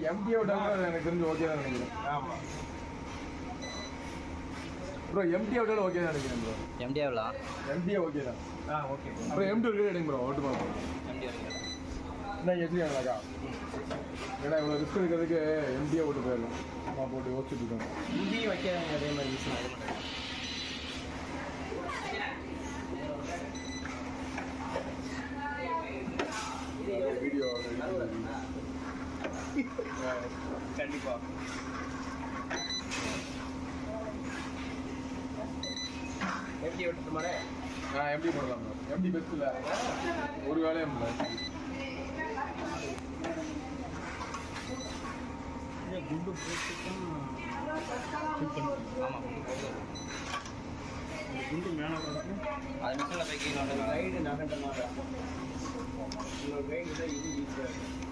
MTA விட்டாலும் எனக்கு தெரிஞ்சு ஓகே தான் நினைக்கிறேன். ஆமாம் ப்ரோ எம்டிஏ விட்டாலும் ஓகே தான் நினைக்கிறேன் ப்ரோ. எம்டிஏவா? எம்டிஏ ஓகே தான். ஓகே அப்புறம் எம்டி ஒரு எடுங்க ப்ரோ. ஓட்டு பார்ப்போம். எம்டிஏ என்ன வச்சுருக்காங்களாக்கா? ஏன்னா இவ்வளோ ரிஸ்க் இருக்கிறதுக்கு எம்டிஏ ஓட்டு போயிடலாம். அம்மா போட்டு யோசிச்சுட்டு இருக்கோம். இங்கேயும் வைக்காதீங்க அதே மாதிரி வீடியோ கண்டிப்பாக எப்படி விட்டுட்டுமாடே? எம்டி போடலாம் ப்ரோ. எம்டி பெஸ்ட் இல்லை, ஒரு வேலையும் இல்லை. குண்டு போட்டுக்கும் ஆமாம் குண்டு மேலே அது மிஷினில் போய் கீழே கைடு நகண்டனால உங்கள் கைடு தான் இது ஈஸியாக இருக்கும்.